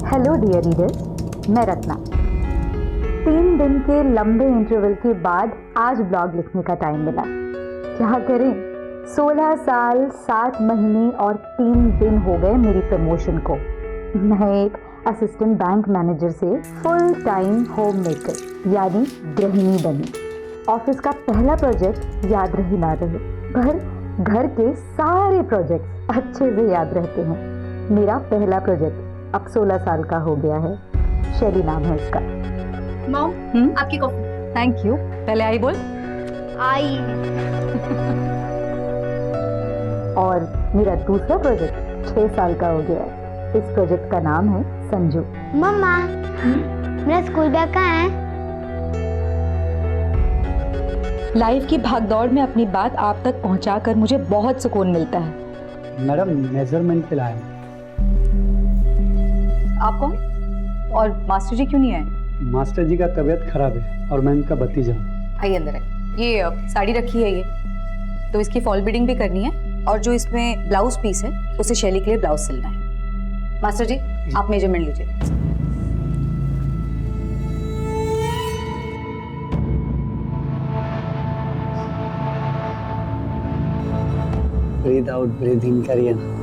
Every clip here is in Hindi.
हेलो डियर रीडर्स, मैं रत्ना। 3 दिन के लंबे इंटरवल के बाद आज ब्लॉग लिखने का टाइम मिला। क्या करें, 16 साल 7 महीने और 3 दिन हो गए मेरी प्रमोशन को। मैं एक असिस्टेंट बैंक मैनेजर से फुल टाइम होम मेकर यानी गृहिणी बनी। ऑफिस का पहला प्रोजेक्ट याद रहे ना रहे, पर घर के सारे प्रोजेक्ट्स अच्छे से याद रहते हैं। मेरा पहला प्रोजेक्ट अब 16 साल का हो गया है। शैली नाम है उसका। मॉम, आपकी कॉफी। Thank you. पहले आई बोल। आई। और मेरा दूसरा प्रोजेक्ट 6 साल का हो गया है। इस प्रोजेक्ट का नाम है संजू। मम्मा, मेरा स्कूल बैग कहाँ है? लाइफ की भागदौड़ में अपनी बात आप तक पहुंचाकर मुझे बहुत सुकून मिलता है। मैडम, मेजरमेंट पे लाए। आप कौन? और मास्टर जी क्यों नहीं आए? मास्टर जी का तबीयत खराब है और मैं इनका भतीजा हूँ। आइए अंदर है। ये साड़ी रखी है, ये तो इसकी फॉल बीडिंग भी करनी है और जो इसमें ब्लाउज पीस है उसे शैली के लिए ब्लाउज सिलना है। मास्टर जी आप मेजरमेंट लीजिए। ब्रीथ आउट ब्रीथ इन करिए ना।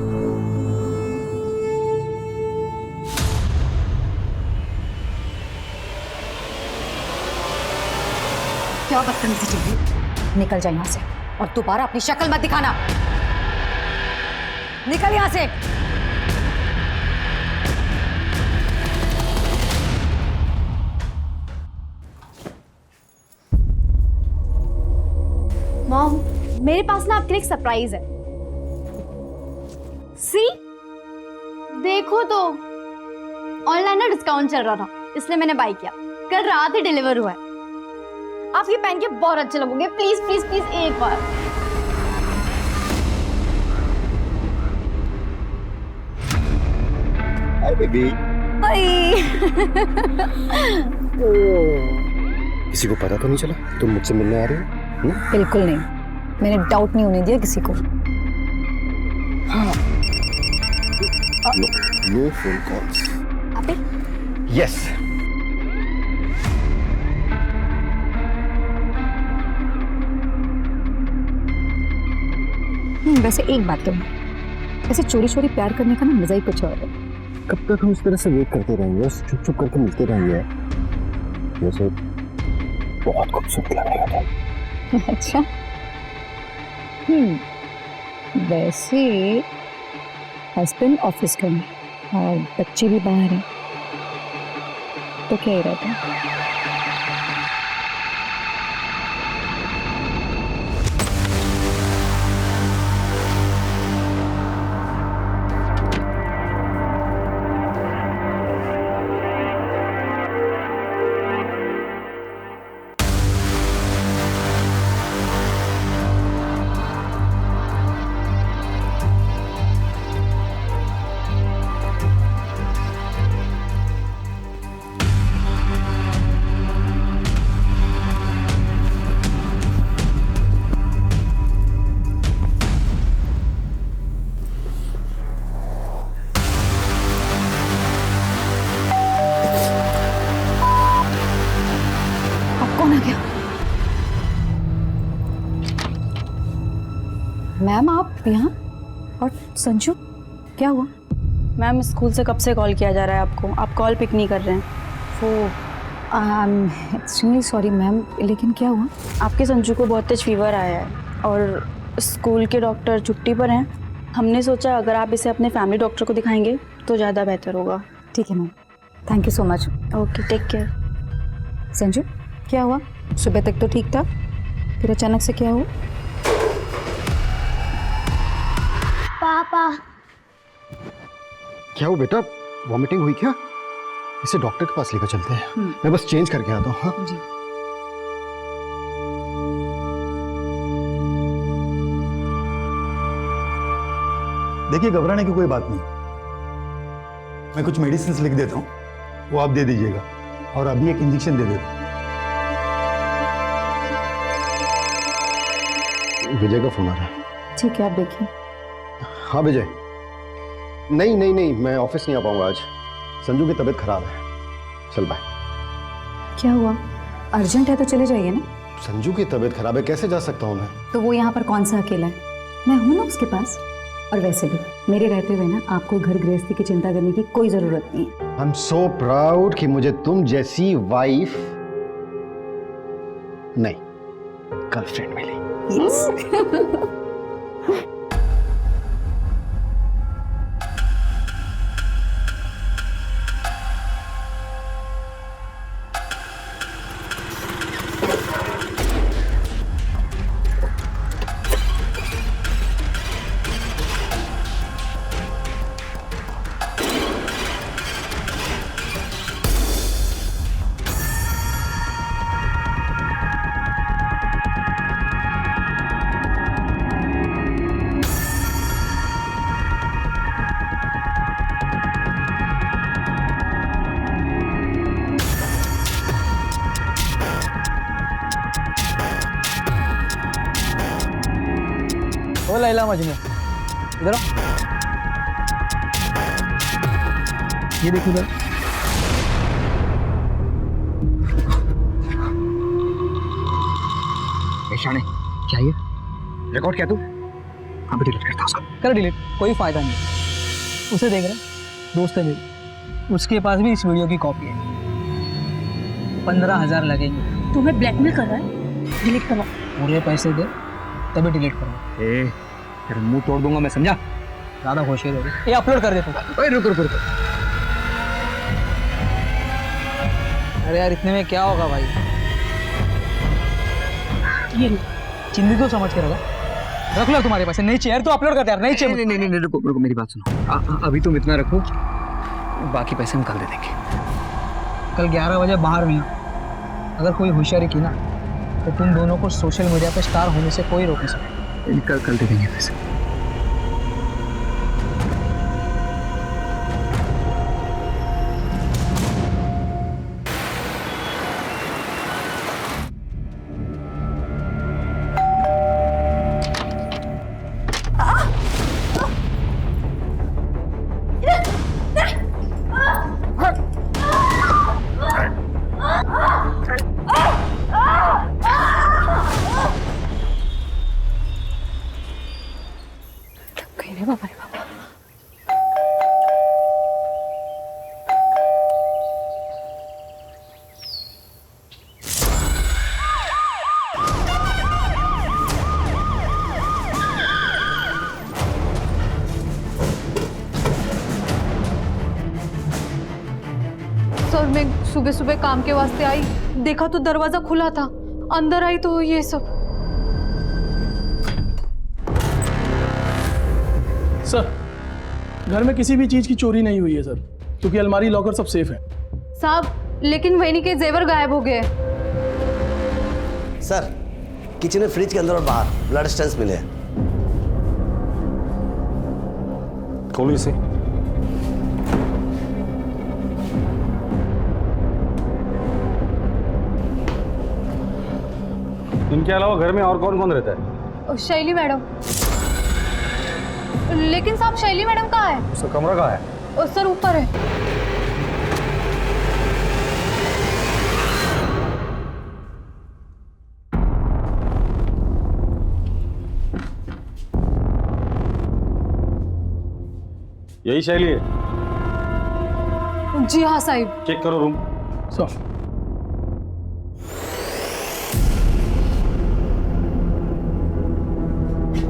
क्या बदतमीजी चाहिए? निकल जाए यहाँ से और दोबारा अपनी शक्ल मत दिखाना। निकल यहाँ से। मॉम, मेरे पास ना आपके लिए एक सरप्राइज है। सी, देखो तो ऑनलाइन ना डिस्काउंट चल रहा था, इसलिए मैंने बाय किया। कल रात ही डिलीवर हुआ है। आप ये पहन के बहुत अच्छे लगोगे। प्लीज प्लीज प्लीज एक बार। Hi baby. किसी को पता तो नहीं चला तुम मुझसे मिलने आ रही हो? बिल्कुल नहीं, मैंने डाउट नहीं होने दिया किसी को। No phone calls. यस। वैसे एक बात तो ऐसे चोरी चोरी प्यार करने का ना मजा ही कुछ और है। कब तक हम इस तरह से वेट करते रहेंगे, चुप चुप करके मिलते रहेंगे? जैसे बहुत खूबसूरत लग रहा था। अच्छा। वैसे हस्बैंड ऑफिस गए और बच्चे भी बाहर हैं, तो क्या ही रहता है। मैम आप यहाँ? और संजू क्या हुआ? मैम स्कूल से कब से कॉल किया जा रहा है आपको, आप कॉल पिक नहीं कर रहे हैं। वो एक्सट्रीमली सॉरी मैम, लेकिन क्या हुआ? आपके संजू को बहुत तेज फीवर आया है और स्कूल के डॉक्टर छुट्टी पर हैं। हमने सोचा अगर आप इसे अपने फैमिली डॉक्टर को दिखाएंगे तो ज़्यादा बेहतर होगा। ठीक है ma'am, thank you so much. Okay, take care. Sanju क्या हुआ? सुबह तक तो ठीक था, फिर अचानक से क्या हुआ? पापा, क्या हुआ बेटा? वॉमिटिंग हुई क्या? इसे डॉक्टर के पास लेकर चलते हैं। मैं बस चेंज करके आता हूँ। हाँ? जी। देखिए, घबराने की कोई बात नहीं। मैं कुछ मेडिसिन लिख देता हूँ, वो आप दे दीजिएगा और अभी एक इंजेक्शन दे देता हूँ। विजय का फोन आ रहा है। ठीक है, आप देखिए। हाँ विजय। नहीं नहीं नहीं, मैं ऑफिस नहीं आ पाऊंगा आज। संजू की तबीयत खराब है, चल बाय। क्या हुआ? अर्जेंट है तो चले जाइए ना। संजू की तबीयत खराब है, कैसे जा सकता हूँ मैं? तो वो यहाँ पर कौन सा अकेला है? मैं हूँ ना उसके पास। और वैसे भी मेरे रहते हुए ना आपको घर गृहस्थी की चिंता करने की कोई जरूरत नहीं है। आई एम सो प्राउड कि मुझे तुम जैसी वाइफ नहीं, गर्लफ्रेंड मिली। यस। ओ लैला मजनू, इधर आओ। ये देखो इधर। शाने क्या ये रिकॉर्ड क्या तू? हाँ डिलीट करता उसको। कर डिलीट, कोई फायदा नहीं। उसे देख रहा दोस्त है मेरी, उसके पास भी इस वीडियो की कॉपी है। 15,000 लगेंगे। तुम्हें ब्लैकमेल कर रहा है? डिलीट करो। पूरे पैसे दे तभी डिलीट करो। तेरा मुंह तोड़ दूंगा मैं, समझा? ज़्यादा होशियार हो गई। ये अपलोड कर दे तू। ओए रुक। अरे यार इतने में क्या होगा भाई? ये चिंदी तो समझ के रखा, रख लो तुम्हारे पास नहीं चाहिए तो अपलोड कर यार। नहीं चाहिए। नहीं रुको मेरी बात सुनो। अभी तुम इतना रखो, बाकी पैसे हम कल दे देंगे। कल 11 बजे बाहर में अगर कोई होशियारी की ना तो तुम दोनों को सोशल मीडिया पे स्टार होने से कोई रोक नहीं सकता। कल दे देंगे पैसे। सर मैं सुबह सुबह काम के वास्ते आई, देखा तो दरवाजा खुला था, अंदर आई तो ये सब। सर घर में किसी भी चीज की चोरी नहीं हुई है सर, क्योंकि अलमारी लॉकर सब सेफ है। साहब लेकिन वहीनी के जेवर गायब हो गए। सर किचन में फ्रिज के अंदर और बाहर ब्लड स्टेंस मिले हैं। खोलो इसे। इनके अलावा घर में और कौन कौन रहता है? शैली मैडम। लेकिन साहब शैली मैडम कहाँ है? उसका कमरा कहाँ है? सर ऊपर है। यही शैली है? जी हाँ साहिब। चेक करो रूम। सर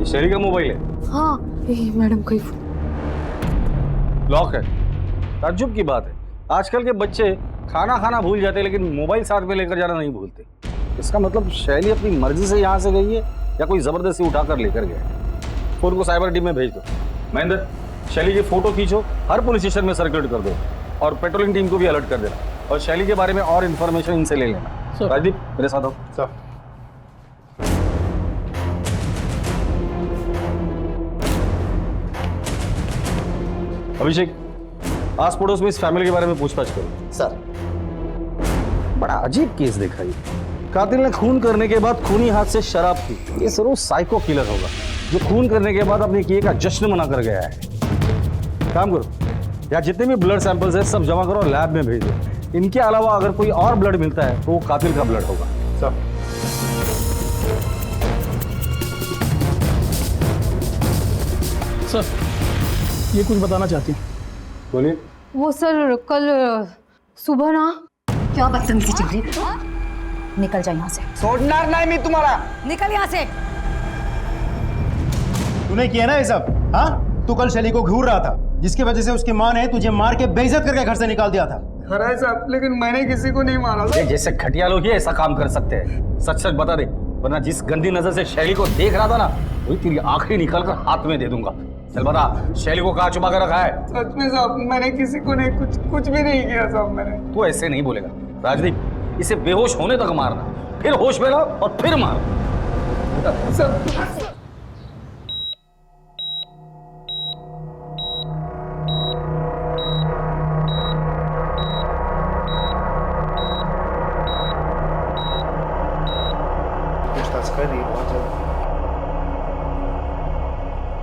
शैली का मोबाइल है? हाँ मैडम कोई लॉक है। ताज्जुब की बात है, आजकल के बच्चे खाना खाना भूल जाते हैं लेकिन मोबाइल साथ में लेकर जाना नहीं भूलते। इसका मतलब शैली अपनी मर्जी से यहाँ से गई है या कोई जबरदस्ती उठाकर लेकर गया है। फोन को साइबर टीम में भेज दो। महेंद्र शैली की फोटो खींचो, हर पुलिस स्टेशन में सर्कुलेट कर दो और पेट्रोलिंग टीम को भी अलर्ट कर देना और शैली के बारे में और इन्फॉर्मेशन इनसे ले लेना। राजदीप मेरे साथ आओ। सर अभिषेक आस पड़ोस में इस फैमिली के बारे में पूछताछ करो। सर बड़ा अजीब केस देखा ये। कातिल ने खून करने के बाद खूनी हाथ से शराब पी। ये जरूर साइको किलर होगा जो खून करने के बाद अपने किए का जश्न मना कर गया है। काम करो या जितने भी ब्लड सैंपल्स हैं सब जमा करो, लैब में भेज दो। इनके अलावा अगर कोई और ब्लड मिलता है तो वो कातिल का ब्लड होगा। सब सर ये कुछ बताना चाहती हूँ। बोलिए। वो सर कल सुबह ना, क्या बदतमीजी चल रही है? निकल जाए यहाँ से, छोड़ना नहीं मैं तुम्हारा। निकल यहाँ से। तूने किया ना ये सब? हाँ, तू कल शैली को घूर रहा था, जिसकी वजह से उसकी माँ ने तुझे मार के बेइज्जत करके घर से निकाल दिया था। खरा है साहब, लेकिन मैंने किसी को नहीं मारा। ये जैसे घटिया लोग ही ऐसा काम कर सकते हैं। सच सच बता दे, वरना जिस गंदी नजर से शैली को देख रहा था ना, वही तेरी आखिरी निकाल कर हाथ में दे दूंगा। चल बता, शैली को कहाँ छुपा कर रखा है? सच में साहब, मैंने किसी को नहीं, कुछ भी नहीं किया साहब मैंने। तू ऐसे नहीं बोलेगा राजदीप, इसे बेहोश होने तक मारना, फिर होश में लाओ और फिर मारो। सब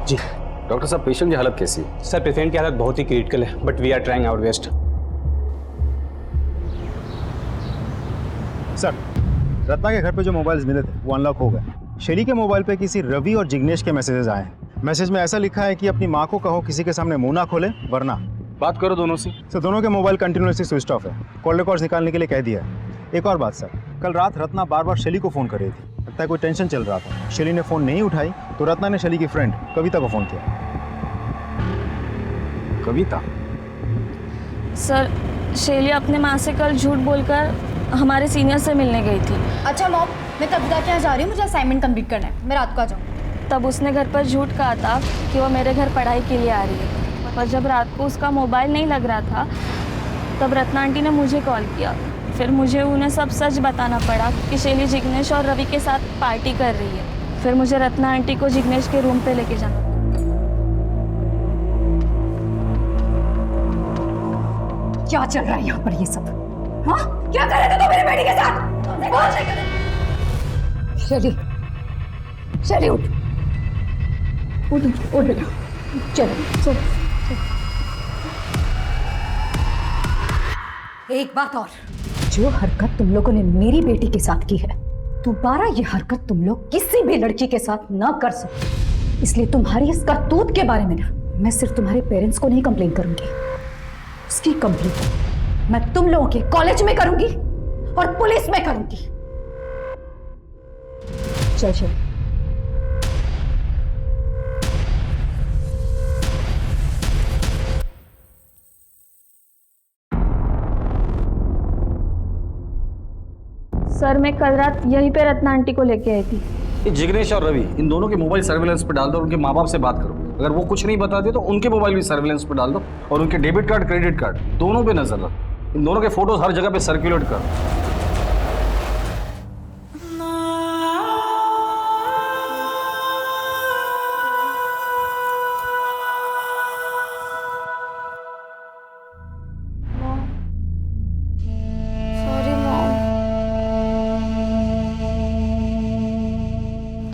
जी डॉक्टर साहब, पेशेंट की हालत कैसी है? सर, पेशेंट की हालत बहुत ही क्रिटिकल है, but we are trying our best. Sir, Ratna के घर पे जो मोबाइल्स मिले थे वो अनलॉक हो गए। शैली के मोबाइल पे किसी रवि और जिग्नेश के मैसेजेस आए हैं। मैसेज में ऐसा लिखा है कि अपनी माँ को कहो किसी के सामने मुंह ना खोले वरना। बात करो दोनों से। सर, दोनों के मोबाइल कंटिन्यूसली स्विच ऑफ है। कॉल रिकॉर्ड्स निकालने के लिए कह दिया है। एक और बात सर, कल रात रत्ना बार बार शैली को फ़ोन कर रही थी। लगता है कोई टेंशन चल रहा था। शैली ने फ़ोन नहीं उठाई तो रत्ना ने शैली की फ्रेंड कविता को फ़ोन किया। कविता? सर, शैली अपने माँ से कल झूठ बोलकर हमारे सीनियर से मिलने गई थी। अच्छा मॉम, मैं कविता के यहाँ जा रही हूँ, मुझे असाइनमेंट कंप्लीट करना है, मैं रात को आ जाऊँ। तब उसने घर पर झूठ कहा था कि वो मेरे घर पढ़ाई के लिए आ रही है। पर जब रात को उसका मोबाइल नहीं लग रहा था तब रत्ना आंटी ने मुझे कॉल किया। फिर मुझे उन्हें सब सच बताना पड़ा कि शैली जिग्नेश और रवि के साथ पार्टी कर रही है। फिर मुझे रत्ना आंटी को जिग्नेश के रूम पे लेके जाना। क्या चल रहा है यहाँ पर ये सब? हाँ, क्या कर रहे थे तुम मेरी बेटी के साथ? शैली, शैली उठ उठ बेटा, चलो। एक बात और, जो हरकत तुम लोगों ने मेरी बेटी के साथ की है, दोबारा ये हरकत तुम लोग किसी भी लड़की के साथ ना कर सकते। इसलिए तुम्हारी इस करतूत के बारे में ना मैं सिर्फ तुम्हारे पेरेंट्स को नहीं कंप्लेन करूंगी, उसकी कंप्लेन मैं तुम लोगों के कॉलेज में करूंगी और पुलिस में करूंगी। चल चल। सर, मैं कल रात यहीं पे रत्ना आंटी को लेके आई थी। ये जिग्नेश और रवि, इन दोनों के मोबाइल सर्विलेंस पे डाल दो और उनके माँ बाप से बात करो। अगर वो कुछ नहीं बताते तो उनके मोबाइल भी सर्विलेंस पे डाल दो और उनके डेबिट कार्ड, क्रेडिट कार्ड दोनों पे नजर रखो। इन दोनों के फोटोज हर जगह पे सर्कुलेट करो।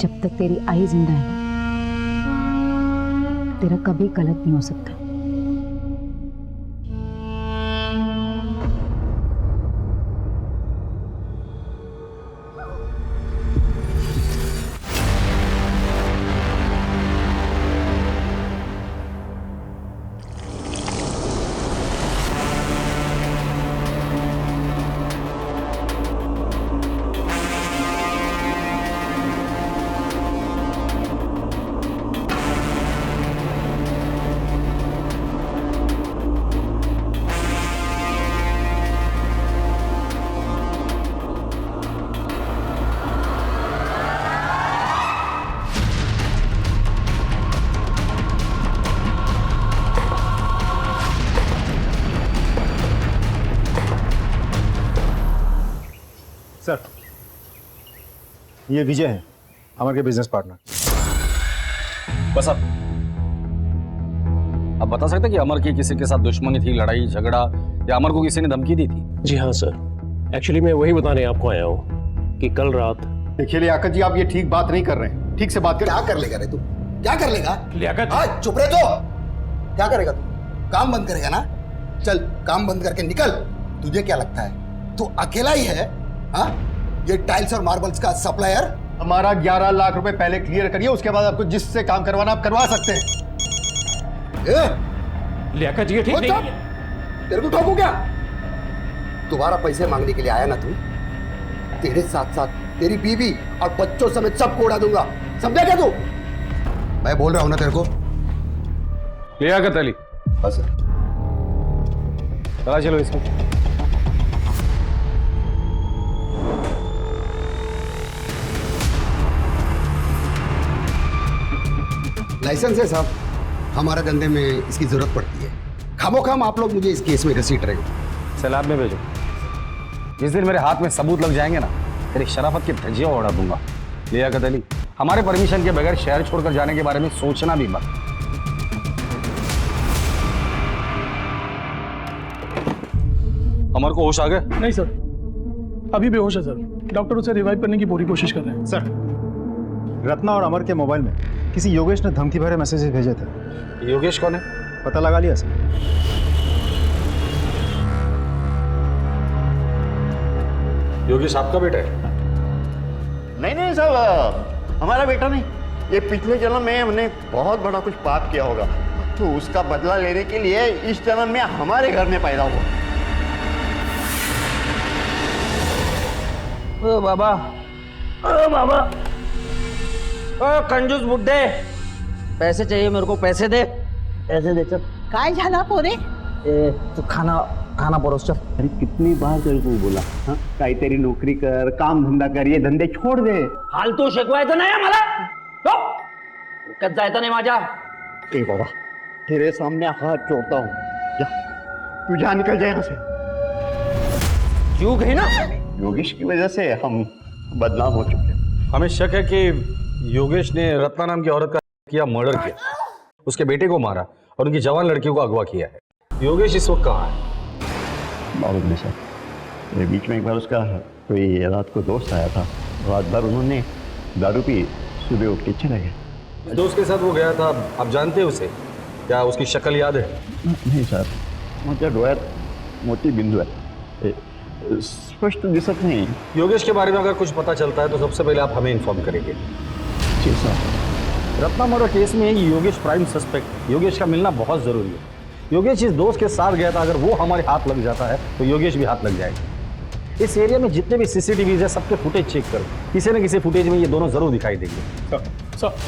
जब तक तेरी आई जिंदा है तेरा कभी गलत नहीं हो सकता। सर, ये विजय है, हमारे बिजनेस पार्टनर। बस अब बता सकते कि अमर की किसी के साथ दुश्मनी थी, लड़ाई झगड़ा, या अमर को किसी ने धमकी दी थी? जी हाँ सर, एक्चुअली मैं वही बताने आपको आया हूँ कि कल रात। देखिए लियाकत जी, आप ये ठीक बात नहीं कर रहे हैं। ठीक से बात कर। क्या कर लेगा रे तू? क्या कर लेगा? लियाकत, चुप रहे तो। क्या करेगा तू? काम बंद करेगा ना? चल काम बंद करके निकल। तुझे क्या लगता है तू अकेला ही है? हाँ, ये टाइल्स और मार्बल्स का सप्लायर। हमारा 11 लाख रुपए पहले क्लियर करिए, उसके बाद आपको जिससे काम करवाना आप करवा सकते हैं। लियाकत जी ठीक नहीं है। तेरे को ठोकू क्या? दोबारा पैसे मांगने के लिए आया ना तू, तेरे साथ साथ तेरी बीवी और बच्चों समेत सबको उड़ा दूंगा, समझा क्या तू? मैं बोल रहा हूं ना तेरे को। लियाकत अली, बस चला चलो इसको। लाइसेंस है साहब, हमारे धंधे में इसकी जरूरत पड़ती है। खामोखाम आप लोग मुझे इस केस में घसीट रहे हो। सैलाब में भेजो। जिस दिन मेरे हाथ में सबूत लग जाएंगे ना, तेरी शराफत की धज्जियां उड़ा दूंगा। लियाकत अली, हमारे परमिशन के बगैर शहर छोड़कर जाने के बारे में सोचना भी मत। अमर को होश आ गया? नहीं सर, अभी बेहोश है सर। डॉक्टर उसे रिवाइव करने की पूरी कोशिश कर रहे हैं। सर, रत्ना और अमर के मोबाइल में किसी योगेश ने धमकी भरे मैसेजेस भेजे थे। योगेश कौन है? पता लगा लिया सर। योगेश आपका बेटा है? नहीं साहब, हमारा बेटा नहीं। ये पिछले जन्म में हमने बहुत बड़ा कुछ पाप किया होगा, तो उसका बदला लेने के लिए इस जन्म में हमारे घर में पैदा हुआ। ओ बाबा, ओ बाबा, ओ कंजूस बुड्ढे, पैसे चाहिए मेरे को, पैसे दे। पैसे दे। चल काय झाला पोरे? तो खाना परोस चल। अरे कितनी बार तेरे को बोला, हाँ काही तेरी नौकरी कर, काम धंधा कर, ये धंधे छोड़ दे। फालतू शिकवायचं नाही मला, कत जायचं नाही माझ्या। ए बाबा, तेरे सामने हाथ जोड़ता हूँ, जा तू जा, निकल जाए यहाँ से। क्यों गई ना? योगेश की वजह से हम बदनाम हो चुके हैं। हमें शक है कि योगेश ने रत्ना नाम की औरत का किया मर्डर किया, उसके बेटे को मारा और उनकी जवान लड़कियों को अगवा किया है। योगेश इस वक्त कहाँ है? मालूम नहीं सर, बीच में एक बार उसका कोई रात को दोस्त आया था, रात भर उन्होंने दारू पी, सुबह उठ के चले गए। दोस्त के साथ वो गया था, आप जानते हैं उसे? क्या उसकी शक्ल याद है? नहीं सर, मुझे डोळ्यात मोती बिंदु है, स्पष्ट दिसत नहीं। योगेश के बारे में अगर कुछ पता चलता है तो सबसे पहले आप हमें इन्फॉर्म करेंगे। जी सर। रत्ना मर्डर केस में योगेश प्राइम सस्पेक्ट। योगेश का मिलना बहुत जरूरी है। योगेश इस दोस्त के साथ गया था, अगर वो हमारे हाथ लग जाता है तो योगेश भी हाथ लग जाएगा। इस एरिया में जितने भी सीसीटीवीज है सबके फुटेज चेक करो, किसी न किसी फुटेज में ये दोनों जरूर दिखाई देंगे। सर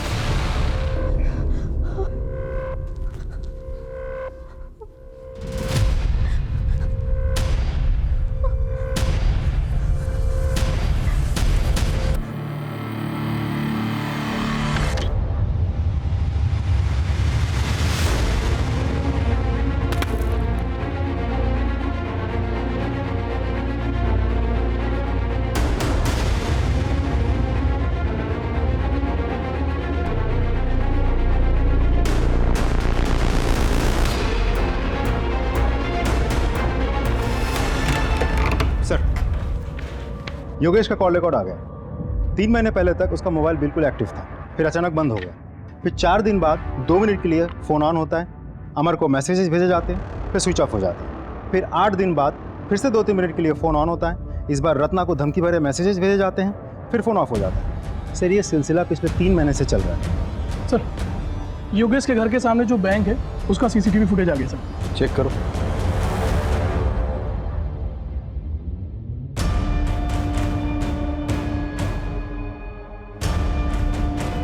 योगेश का कॉल रिकॉर्ड आ गया। 3 महीने पहले तक उसका मोबाइल बिल्कुल एक्टिव था, फिर अचानक बंद हो गया। फिर 4 दिन बाद 2 मिनट के लिए फ़ोन ऑन होता है, अमर को मैसेजेस भेजे जाते हैं, फिर स्विच ऑफ हो जाते हैं। फिर 8 दिन बाद फिर से 2-3 मिनट के लिए फ़ोन ऑन होता है, इस बार रत्ना को धमकी भरे मैसेजेस भेजे जाते हैं, फिर फ़ोन ऑफ हो जाता है। सर, ये सिलसिला पिछले 3 महीने से चल रहा है। सर, योगेश के घर के सामने जो बैंक है उसका सीसीटीवी फुटेज आ गया सर। चेक करो।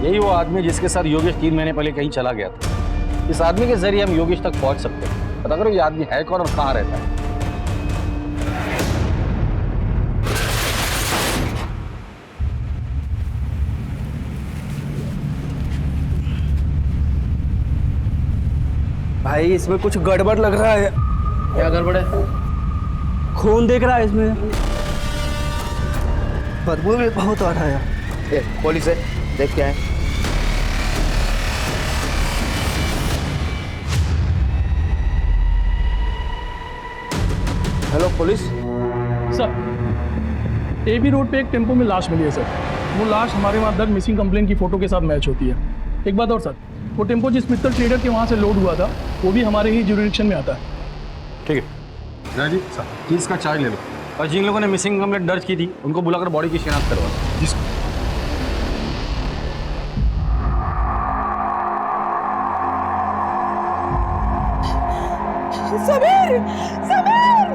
यही वो आदमी जिसके साथ योगेश 3 महीने पहले कहीं चला गया था। इस आदमी के जरिए हम योगेश तक पहुंच सकते हैं। पता करो ये आदमी है कौन और कहां रहता है। भाई इसमें कुछ गड़बड़ लग रहा है। क्या गड़बड़ है? खून देख रहा है इसमें, बदबू भी बहुत आ रहा है। पुलिस है, देख क्या है। Hello police. Sir, AB road पे एक टेम्पो में लाश मिली है सर। वो लाश हमारे वहाँ दर्ज मिसिंग कंप्लेन की फोटो के साथ मैच होती है। एक बात और सर, वो टेम्पो जिस मित्तल ट्रेडर के वहाँ से लोड हुआ था वो भी हमारे ही जुरिडिक्शन में आता है। ठीक है राजी सर, केस का चार्ज ले लो और जिन लोगों ने मिसिंग कंप्लेंट दर्ज की थी उनको बुलाकर बॉडी की शिनाख्त करवा। समीर, समीर,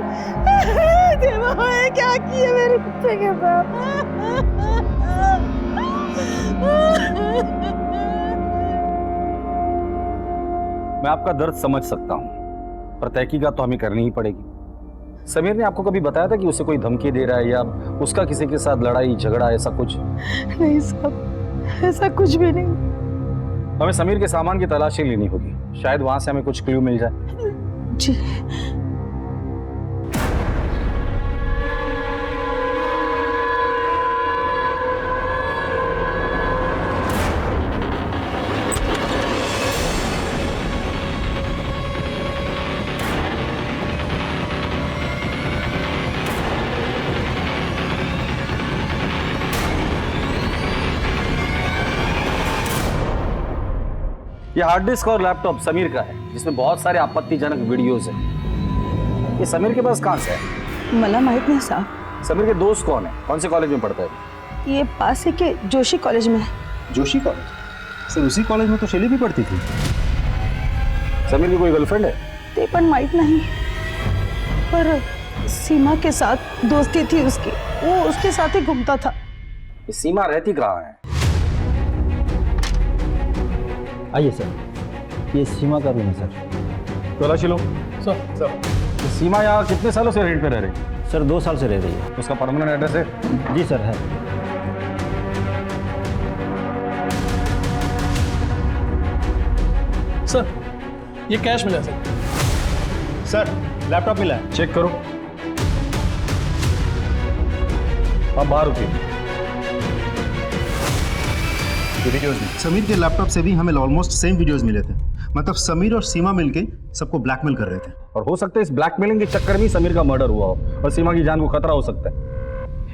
देवा है क्या किया मेरे कुत्ते के साथ? मैं आपका दर्द समझ सकता हूँ, पर तहकीकात तो हमें करनी ही पड़ेगी। समीर ने आपको कभी बताया था कि उसे कोई धमकी दे रहा है या उसका किसी के साथ लड़ाई झगड़ा ऐसा कुछ? नहीं साहब, ऐसा कुछ भी नहीं। हमें समीर के सामान की तलाशी लेनी होगी, शायद वहां से हमें कुछ क्लू मिल जाए। जी ये हार्ड डिस्क और लैपटॉप समीर का है, जिसमें बहुत सारे आपत्तिजनक वीडियोस हैं। ये समीर के पास कहां से है? मला माहित नहीं साहब। समीर के दोस्त कौन है? कौन से कॉलेज में पढ़ता है? ये पास ही के जोशी कॉलेज में है। जोशी कॉलेज? सर उसी कॉलेज में तो शैली भी पढ़ती थी। समीर की कोई गर्लफ्रेंड है? ते पण माहित नहीं, पर सीमा के साथ दोस्ती थी उसकी, वो उसके साथ ही घूमता था। ये सीमा रहती कहाँ है? आइए सर, ये सीमा का रूम है सर। तलाशी लो। सर तो सीमा यहाँ कितने सालों से रेंट पे रह रही है? सर 2 साल से रह रही है। उसका परमानेंट एड्रेस है? जी सर है। सर ये कैश मिला सर। सर लैपटॉप मिला है। चेक करो। आप बाहर रुकिए। वीडियोस में समीर के लैपटॉप से भी हमें ऑलमोस्ट सेम वीडियोस मिले थे। मतलब समीर और सीमा मिलके सबको ब्लैकमेल कर रहे थे। और हो सकता है इस ब्लैकमेलिंग के चक्कर में सीमा का मर्डर हुआ हो और सीमा की जान को खतरा हो सकता है।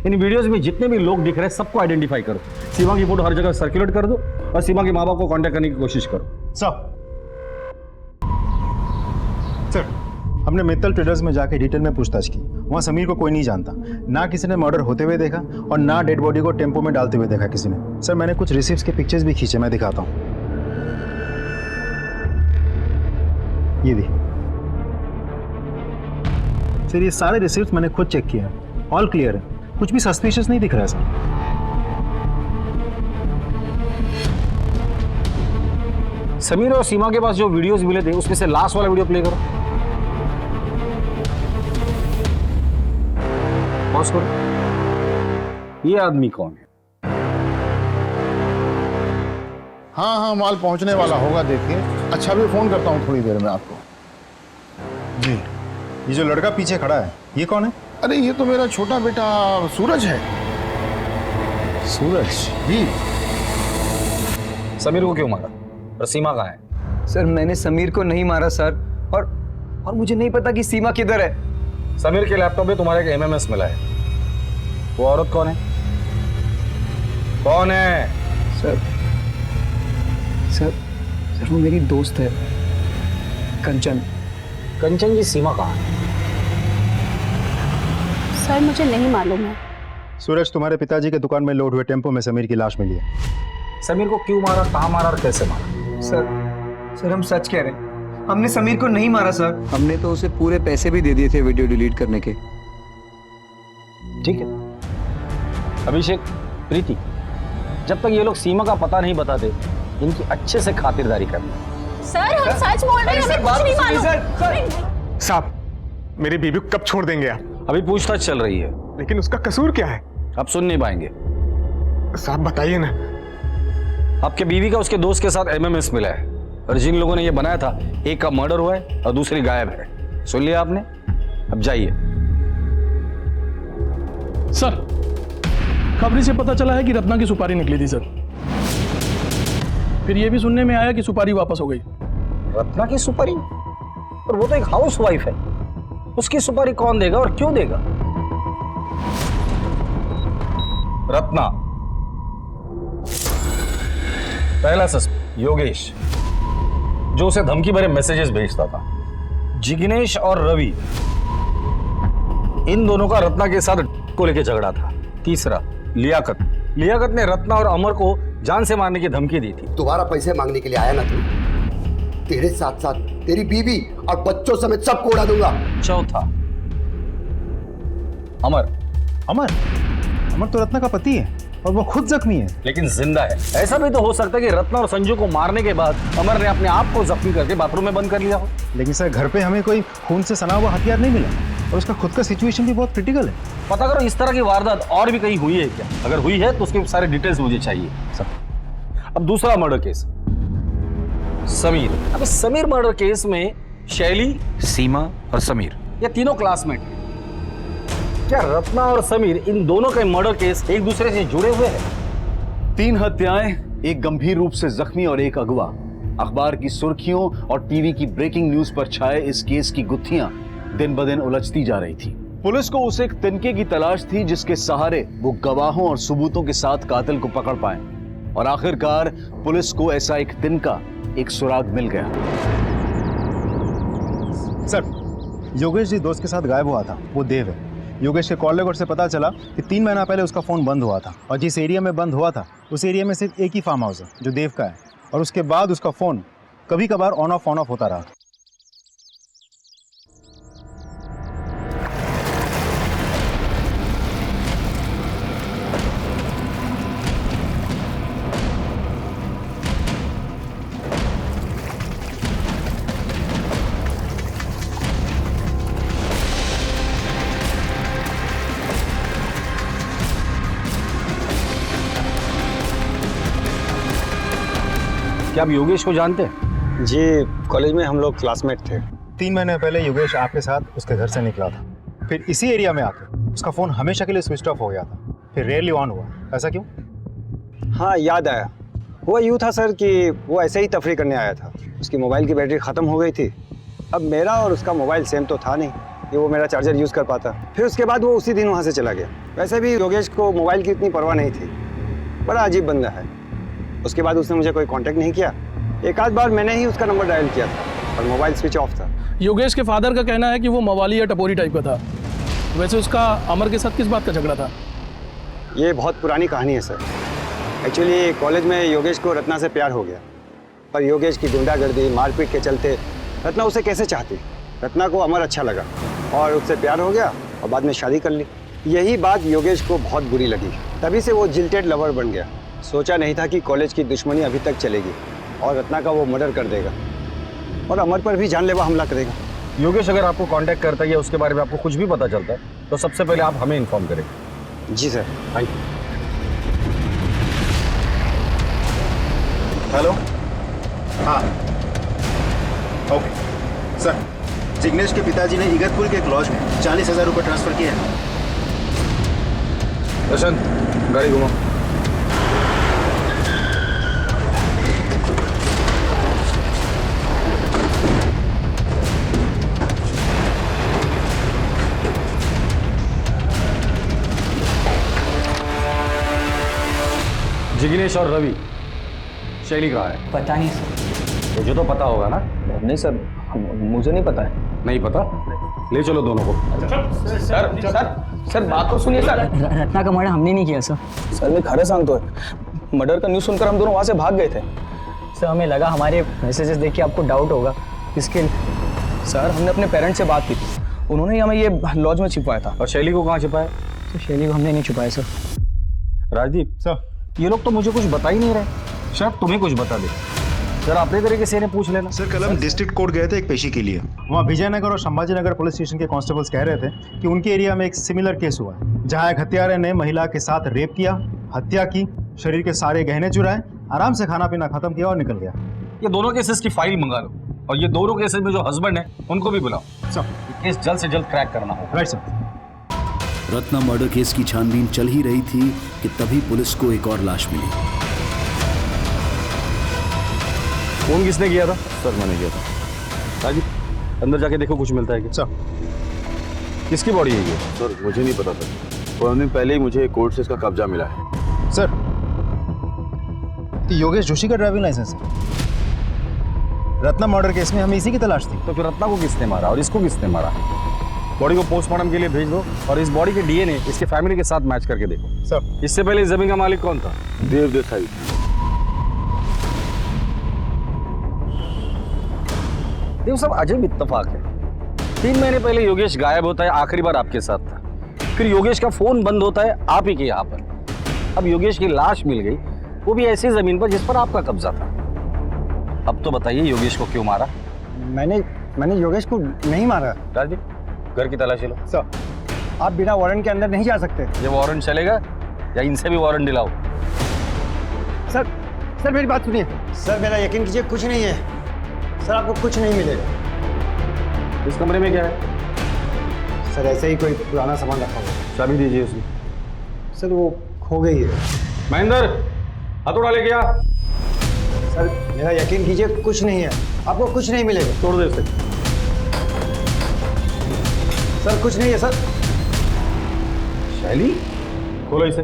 इन वीडियोस में जितने भी लोग दिख रहे हैं सबको आइडेंटिफाई करो, सीमा की फोटो हर जगह सर्कुलेट कर दो और सीमा के माँ बाप को कांटेक्ट करने की कोशिश करो। सर हमने मित्तल ट्रेडर्स में जाके डिटेल में पूछताछ की। वहाँ समीर को कोई नहीं जानता, ना किसी ने मर्डर होते हुए देखा और ना डेड बॉडी को टेम्पो में डालते हुए देखा किसी ने। सर मैंने कुछ रिसिप्ट्स के पिक्चर्स भी खींचे, मैं दिखाता हूँ। ये भी सर, ये सारे रिसिप्ट्स मैंने खुद चेक किए हैं, ऑल क्लियर है, कुछ भी सस्पिशियस नहीं दिख रहा है सर। समीर और सीमा के पास जो वीडियोस मिले थे उसमें से लास्ट वाला वीडियो प्ले करो। पॉज करो। ये आदमी कौन है? हाँ हाँ, माल पहुंचने वाला होगा, देखिए। अच्छा भी फोन करता हूँ थोड़ी देर में आपको। जी, ये जो लड़का पीछे खड़ा है ये कौन है? अरे ये तो मेरा छोटा बेटा सूरज है। सूरज? जी। समीर को क्यों मारा? और सीमा कहाँ है? सर मैंने समीर को नहीं मारा सर, और मुझे नहीं पता कि सीमा किधर है। समीर के लैपटॉप में तुम्हारे एक MMS मिला है। वो औरत कौन है? कौन है? सर वो मेरी दोस्त है, कंचन। कंचन की सीमा कहाँ है? सर मुझे नहीं मालूम है। सूरज, तुम्हारे पिताजी के दुकान में लोड हुए टेम्पो में समीर की लाश मिली है। समीर को क्यों मारा, कहाँ मारा और कैसे मारा? सर हम सच कह रहे हैं, हमने समीर को नहीं मारा सर। हमने तो उसे पूरे पैसे भी दे दिए थे वीडियो डिलीट करने के। ठीक है अभिषेक, प्रीति, जब तक ये लोग सीमा का पता नहीं बताते इनकी अच्छे से खातिरदारी करना। सर हम सच बोल रहे हैं, हमें कुछ नहीं मालूम। साहब मेरी बीबी को कब छोड़ देंगे आप? अभी पूछताछ चल रही है। लेकिन उसका कसूर क्या है? आप सुन नहीं पाएंगे। साहब बताइए ना। आपके बीवी का उसके दोस्त के साथ MMS मिला है और जिन लोगों ने ये बनाया था एक का मर्डर हुआ है और दूसरी गायब है। सुन लिया आपने? अब जाइए। सर खबरी से पता चला है कि रत्ना की सुपारी निकली थी सर। फिर ये भी सुनने में आया कि सुपारी वापस हो गई। रत्ना की सुपारी? और वो तो एक हाउस वाइफ है, उसकी सुपारी कौन देगा और क्यों देगा? रत्ना, पहला सस्पेक्ट योगेश, जो उसे धमकी भरे मैसेजेस भेजता था। जिग्नेश और रवि, इन दोनों का रत्ना के साथ को लेकर झगड़ा था। तीसरा लियाकत ने रत्ना और अमर को जान से मारने की धमकी दी थी। दोबारा पैसे मांगने के लिए आया ना तू, तेरे साथ साथ तेरी बीवी और बच्चों समेत सबको उड़ा दूंगा। चौथा अमर तो रत्ना का पति है और वो खुद जख्मी है, लेकिन जिंदा है। ऐसा भी तो हो सकता है कि रत्ना और संजू को मारने के बाद अमर ने अपने आप को जख्मी करके बाथरूम में बंद कर लिया हो। लेकिन सर घर पे हमें कोई खून से सना हुआ हथियार नहीं मिला और उसका खुद का सिचुएशन भी बहुत क्रिटिकल है। पता करो इस तरह की वारदात और भी कहीं हुई है क्या? अगर हुई है तो उसके सारे डिटेल्स मुझे चाहिए सब। अब दूसरा मर्डर केस, समीर। अब इस समीर मर्डर केस में शैली, सीमा और समीर ये तीनों क्लासमेट हैं। क्या रत्ना और समीर इन दोनों के मर्डर केस एक दूसरे से जुड़े हुए हैं? 3 हत्याएं, एक गंभीर रूप से जख्मी और एक अगवा। अखबार की सुर्खियों और टीवी की ब्रेकिंग न्यूज पर छाए इस केस की गुत्थियां दिन ब दिन उलझती जा रही थी। पुलिस को उस एक तिनके की तलाश थी जिसके सहारे वो गवाहों और सबूतों के साथ कातिल को पकड़ पाए, और आखिरकार पुलिस को ऐसा एक तिनका, एक सुराग मिल गया। सर, योगेश जी दोस्त के साथ गायब हुआ था, वो देव है। योगेश के कॉल रिकॉर्ड से पता चला कि 3 महीना पहले उसका फ़ोन बंद हुआ था और जिस एरिया में बंद हुआ था उस एरिया में सिर्फ एक ही फार्म हाउस है जो देव का है, और उसके बाद उसका फ़ोन कभी कभार ऑन ऑफ होता रहा। क्या आप योगेश को जानते हैं? जी, कॉलेज में हम लोग क्लासमेट थे। 3 महीने पहले योगेश आपके साथ उसके घर से निकला था, फिर इसी एरिया में आकर उसका फ़ोन हमेशा के लिए स्विच ऑफ हो गया था, फिर रेयरली ऑन हुआ। ऐसा क्यों? हाँ, याद आया। हुआ यूँ था सर कि वो ऐसे ही तफरी करने आया था। उसकी मोबाइल की बैटरी ख़त्म हो गई थी। अब मेरा और उसका मोबाइल सेम तो था नहीं कि वो मेरा चार्जर यूज़ कर पाता। फिर उसके बाद वो उसी दिन वहाँ से चला गया। वैसे भी योगेश को मोबाइल की इतनी परवाह नहीं थी। बड़ा अजीब बंदा है। उसके बाद उसने मुझे कोई कांटेक्ट नहीं किया। एक आध बार मैंने ही उसका नंबर डायल किया था और मोबाइल स्विच ऑफ था। योगेश के फादर का कहना है कि वो मवाली या टपोरी टाइप का था। वैसे उसका अमर के साथ किस बात का झगड़ा था? ये बहुत पुरानी कहानी है सर। एक्चुअली कॉलेज में योगेश को रत्ना से प्यार हो गया, पर योगेश की गुंडागर्दी, मारपीट के चलते रत्ना उसे कैसे चाहती। रत्ना को अमर अच्छा लगा और उससे प्यार हो गया और बाद में शादी कर ली। यही बात योगेश को बहुत बुरी लगी, तभी से वो जिल्टेड लवर बन गया। सोचा नहीं था कि कॉलेज की दुश्मनी अभी तक चलेगी और रत्ना का वो मर्डर कर देगा और अमर पर भी जानलेवा हमला करेगा। योगेश अगर आपको कांटेक्ट करता है या उसके बारे में आपको कुछ भी पता चलता है तो सबसे पहले आप हमें इन्फॉर्म करें। जी सर। Thank you. हेलो, हाँ, ओके सर। जिग्नेश के पिताजी ने इगतपुर के एक लॉज में 40,000 रुपये ट्रांसफर किए हैं। प्रशांत, गाड़ी घुमाओ। जिग्नेश और रवि, शैली कहाँ है? पता नहीं सर। मुझे तो पता होगा ना। नहीं सर, मुझे नहीं पता है। नहीं पता? ले चलो दोनों को। सर सर बात तो सुनिए सर। रत्ना का मर्डर हमने नहीं किया सर। सर मैं खड़े सांग तो है। मर्डर का न्यूज़ सुनकर हम दोनों वहाँ से भाग गए थे। सर हमें लगा हमारे मैसेजेस देख के आपको डाउट होगा, इसके सर हमने अपने पेरेंट्स से बात की थी, उन्होंने ही हमें ये लॉज में छिपाया था। और शैली को कहाँ छिपाया? तो शैली को हमने नहीं छुपाया सर। राजदीप सर, ये लोग तो मुझे कुछ बता ही नहीं रहे। शायद तुम्हें कुछ बता दे। सर अपने तरीके से इन्हें पूछ लेना। सर कल हम डिस्ट्रिक्ट कोर्ट गए थे एक पेशी के लिए। वहाँ विजयनगर और संभाजीनगर पुलिस स्टेशन के कांस्टेबल्स कह रहे थे कि उनके एरिया में एक सिमिलर केस हुआ है जहाँ एक हत्यारे ने महिला के साथ रेप किया, हत्या की, शरीर के सारे गहने चुराए, आराम से खाना पीना खत्म किया और निकल गया। ये दोनों केसेस की फाइल मंगा लो और ये दोनों केसेस में जो हस्बैंड है उनको भी बुलाओ। सर केस जल्द से जल्द क्रैक करना होगा। Right sir. Ratna murder case की छानबीन चल ही रही थी कि तभी पुलिस को एक और लाश मिली। फोन किसने किया था? सर मैंने किया था। राजीव अंदर जाके देखो कुछ मिलता है कि? सर किसकी बॉडी है ये? सर मुझे नहीं पता सर, 4 दिन पहले ही मुझे कोर्ट से इसका कब्जा मिला है। सर योगेश जोशी का ड्राइविंग लाइसेंस है। रत्ना मर्डर केस में हमें इसी की तलाश थी। तो फिर रत्ना को किसने मारा और इसको किसने मारा? बॉडी को पोस्टमार्टम के लिए भेज दो और इस बॉडी के डीएनए इसके फैमिली के साथ मैच करके देखो। सर, इससे पहले इस जमीन का मालिक कौन था? देव देसाई। देखो सब अजब इत्तेफाक है। 3 महीने पहले योगेश गायब होता है, आखिरी बार आपके साथ था। फिर योगेश का फोन बंद होता है आप ही के यहाँ पर। अब योगेश की लाश मिल गई, वो भी ऐसी जमीन पर जिस पर आपका कब्जा था। अब तो बताइए योगेश को क्यों मारा? मैंने योगेश को नहीं मारा। राजदीप, घर की तलाशी लो। सर, आप बिना वारंट के अंदर नहीं जा सकते। ये वारंट चलेगा या इनसे भी वारंट दिलाओ? सर मेरी बात सुनिए। सर मेरा यकीन कीजिए, कुछ नहीं है। सर आपको कुछ नहीं मिलेगा। इस कमरे में क्या है? सर ऐसे ही कोई पुराना सामान रखा हुआ। चाबी दीजिए उसकी। सर वो खो गई है। महेंद्र, हथौड़ा लेके आ। सर मेरा यकीन कीजिए, कुछ नहीं है, आपको कुछ नहीं मिलेगा। तोड़ दे इसे। सर कुछ नहीं है सर। शैली, खोलो इसे।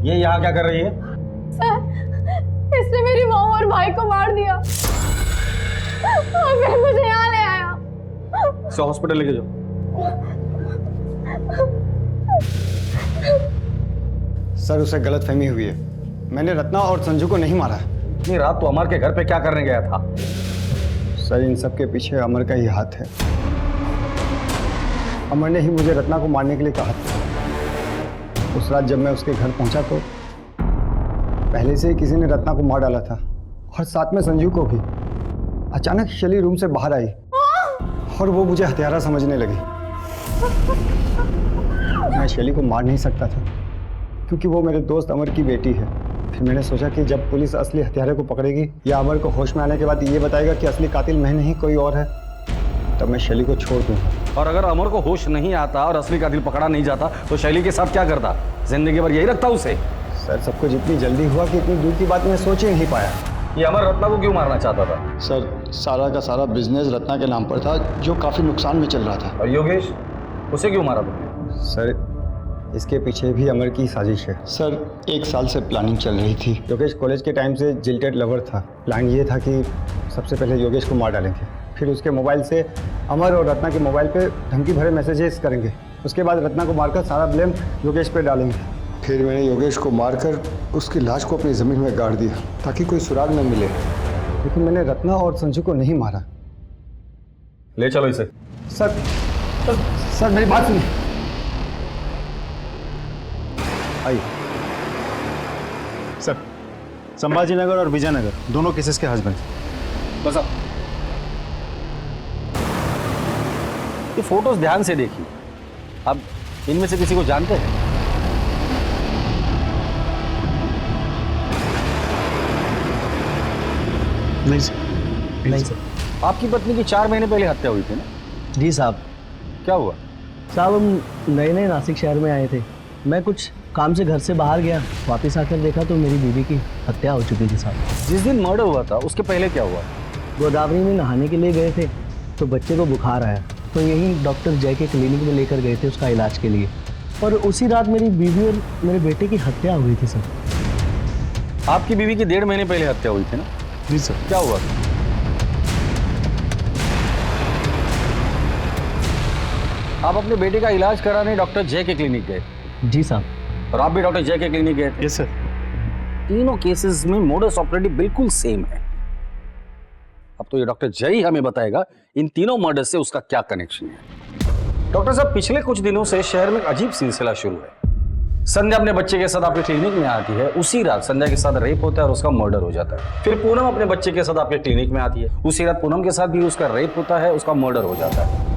ये यहाँ क्या कर रही है? सर, इसने मेरी माँ और भाई को मार दिया और फिर मुझे यहाँ ले आया। इसे हॉस्पिटल लेके जाओ। सर उसे गलतफहमी हुई है। मैंने रत्ना और संजू को नहीं मारा। इतनी रात तो अमर के घर पे क्या करने गया था? सर इन सब के पीछे अमर का ही हाथ है। अमर ने ही मुझे रत्ना को मारने के लिए कहा था। उस रात जब मैं उसके घर पहुंचा तो पहले से ही किसी ने रत्ना को मार डाला था और साथ में संजू को भी। अचानक शैली रूम से बाहर आई और वो मुझे हत्यारा समझने लगी। मैं शैली को मार नहीं सकता था क्योंकि वो मेरे दोस्त अमर की बेटी है। फिर मैंने सोचा कि जब पुलिस असली हत्यारे को पकड़ेगी या अमर को होश में आने के बाद ये बताएगा कि असली कातिल मैं नहीं कोई और है, तब मैं शैली को छोड़ दूंगा। और अगर अमर को होश नहीं आता और असली कातिल पकड़ा नहीं जाता तो शैली के साथ क्या करता? जिंदगी भर यही रखता उसे? सर सब कुछ इतनी जल्दी हुआ कि इतनी दूर की बात मैं सोच ही नहीं पाया। ये अमर रत्ना को क्यों मारना चाहता था? सर सारा का सारा बिजनेस रत्ना के नाम पर था जो काफी नुकसान में चल रहा था। और योगेश, उसे क्यों मारा तुमने? सर इसके पीछे भी अमर की साजिश है। सर 1 साल से प्लानिंग चल रही थी। योगेश कॉलेज के टाइम से जिल्टेड लवर था। प्लान ये था कि सबसे पहले योगेश को मार डालेंगे, फिर उसके मोबाइल से अमर और रत्ना के मोबाइल पे धमकी भरे मैसेजेस करेंगे। उसके बाद रत्ना को मारकर सारा ब्लेम योगेश पे डालेंगे। फिर मैंने योगेश को मारकर उसकी लाश को अपनी ज़मीन में गाड़ दिया ताकि कोई सुराग न मिले। लेकिन मैंने रत्ना और संजू को नहीं मारा। ले चलो इसे। सर मेरी बात सुनिए। आइए। सर, संभाजीनगर और विजयनगर दोनों केसेस के हस्बैंड। बस अब ये फोटोज ध्यान से देखिए। अब इनमें से किसी को जानते हैं? नहीं सर। नहीं सर। आपकी पत्नी की 4 महीने पहले हत्या हुई थी ना? जी साहब। क्या हुआ? साहब हम नए नए नासिक शहर में आए थे। मैं कुछ काम से घर से बाहर गया, वापस आकर देखा तो मेरी बीवी की हत्या हो चुकी थी साहब। जिस दिन मर्डर हुआ था उसके पहले क्या हुआ? गोदावरी में नहाने के लिए गए थे तो बच्चे को बुखार आया तो यहीं डॉक्टर जय के क्लिनिक में लेकर गए थे उसका इलाज के लिए। और उसी रात मेरी बीवी और मेरे बेटे की हत्या हुई थी सर। आपकी बीवी की 1.5 महीने पहले हत्या हुई थी ना? जी सर। क्या हुआ? आप अपने बेटे का इलाज कराने डॉक्टर जय के क्लिनिक गए? जी साहब। और आप भी डॉक्टर जय के क्लिनिक गए? Yes sir. तीनों केसेस में मोडस ऑपरेंडी बिल्कुल सेम है। अब तो ये डॉक्टर जय ही हमें बताएगा इन तीनों मर्डर से उसका क्या कनेक्शन है। डॉक्टर साहब, पिछले कुछ दिनों से शहर में एक अजीब सिलसिला शुरू है। संध्या अपने बच्चे के साथ आपके क्लिनिक में आती है, उसी रात संध्या के साथ रेप होता है और उसका मर्डर हो जाता है। फिर पूनम अपने बच्चे के साथ आपके क्लिनिक में आती है, उसी रात पूनम के साथ भी उसका रेप होता है, उसका मर्डर हो जाता है।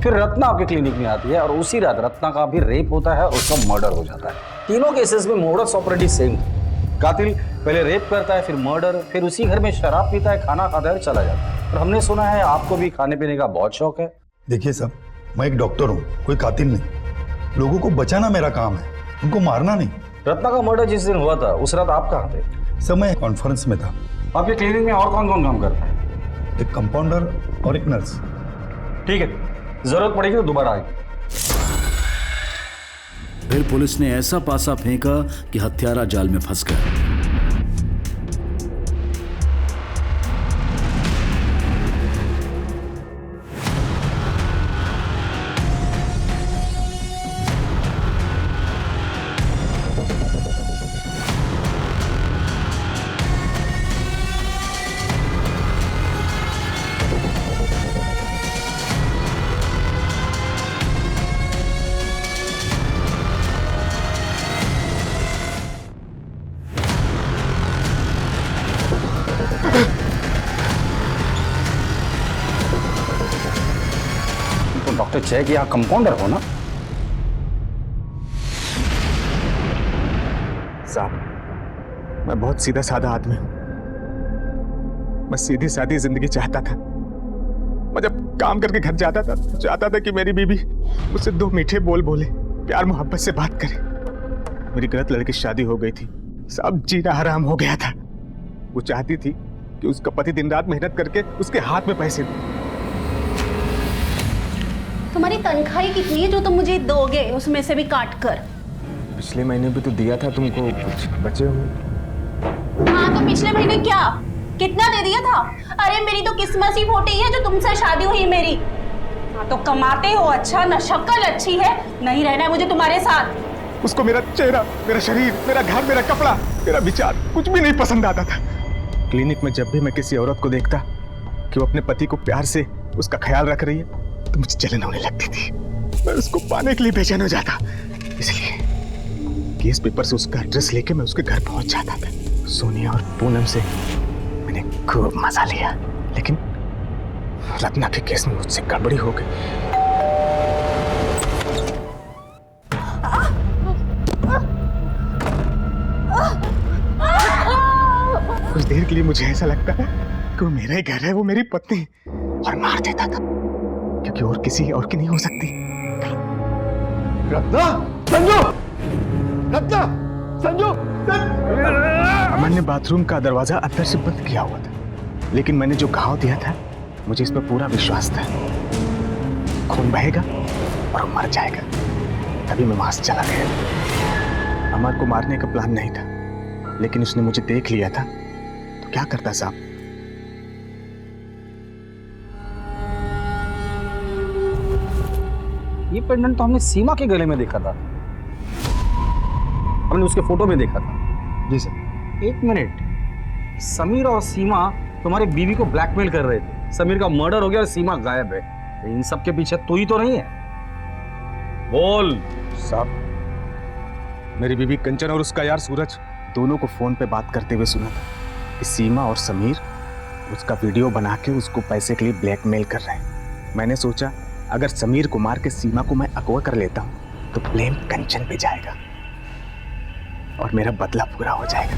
फिर रत्ना आपके क्लिनिक में आती है और उसी रात रत्ना का भी रेप होता है और उसका मर्डर हो जाता है। तीनों केसेस में मोडस ऑपरेंडी सेम है। कातिल पहले रेप करता है, फिर मर्डर, फिर उसी घर में शराब पीता है, खाना खाता है और चला जाता है। और हमने सुना है आपको भी खाने पीने का बहुत शौक है। देखिए साहब, मैं एक डॉक्टर हूँ, कोई कातिल नहीं। लोगों को बचाना मेरा काम है, उनको मारना नहीं। रत्ना का मर्डर जिस दिन हुआ था उस रात आप कहाँ थे? सर मैं कॉन्फ्रेंस में था। आपके क्लिनिक में और कौन कौन काम करता है? एक कंपाउंडर और एक नर्स। ठीक है, जरूरत पड़ेगी तो दोबारा आएगी। फिर पुलिस ने ऐसा पासा फेंका कि हत्यारा जाल में फंस गया। तो डॉक्टर जय के यहाँ कंपाउंडर हो ना? साहब, मैं बहुत सीधा साधा आदमी हूं। मैं सीधी सादी जिंदगी चाहता था। मैं जब काम करके घर जाता था, चाहता था कि मेरी बीबी मुझसे 2 मीठे बोल बोले, प्यार मोहब्बत से बात करे। मेरी गलत लड़की शादी हो गई थी, सब जीना हराम हो गया था। वो चाहती थी कि उसका पति दिन रात मेहनत करके उसके हाथ में पैसे दे। तुम्हारी तनख्वाही कितनी है जो तुम मुझे दोगे, उसमें से भी काट कर? पिछले महीने भी तो दिया था तुमको, कुछ बचे होंगे। हाँ तो पिछले महीने क्या कितना दे दिया था? अरे मेरी तो किस्मत ही फूटी है जो तुमसे शादी हुई मेरी। हाँ तो कमाते हो अच्छा, न शक्ल अच्छी है, नहीं रहना है मुझे तुम्हारे साथ। उसको मेरा चेहरा, मेरा शरीर, मेरा घर, मेरा कपड़ा, मेरा विचार कुछ भी नहीं पसंद आता था। क्लिनिक में जब भी मैं किसी औरत को देखता कि वो अपने पति को प्यार से उसका ख्याल रख रही है तो मुझे जलन होने लगती थी। मैं उसको पाने के लिए बेचैन हो जाता। इसलिए केस पेपर से उसका एड्रेस लेके मैं उसके घर पहुंच जाता था। सोनिया और पूनम से मैंने खूब मजा लिया, लेकिन रत्ना के केस में मुझसे गड़बड़ी हो गई। कुछ देर के लिए मुझे ऐसा लगता है कि वो मेरा ही घर है, वो मेरी पत्नी, और मार देता था क्योंकि और किसी और की नहीं हो सकती। रत्ना, संजू, रत्ना, संजू। अमन ने बाथरूम का दरवाजा अंदर से बंद किया हुआ था, लेकिन मैंने जो घाव दिया था मुझे इस पर पूरा विश्वास था। खून बहेगा और वो मर जाएगा। तभी मैं वहां से चला गया। अमर को मारने का प्लान नहीं था, लेकिन उसने मुझे देख लिया था तो क्या करता साहब? ये पेंडेंट तो हमने सीमा के गले में देखा था, हमने उसके फोटो में देखा था। जी सर। 1 मिनट, समीर और सीमा तुम्हारे बीवी को ब्लैकमेल कर रहे थे। समीर का मर्डर हो गया और सीमा गायब है। इन सब के पीछे तू ही तो नहीं है? बोल साहब, मेरी बीवी कंचन और उसका यार सूरज दोनों को फोन पे बात करते हुए सुना था कि सीमा और समीर उसका वीडियो बना के उसको पैसे के लिए ब्लैकमेल कर रहे हैं। मैंने सोचा अगर समीर को मार के सीमा को मैं अगवा कर लेता हूं तो ब्लेम कंचन पे जाएगा और मेरा बदला पूरा हो जाएगा।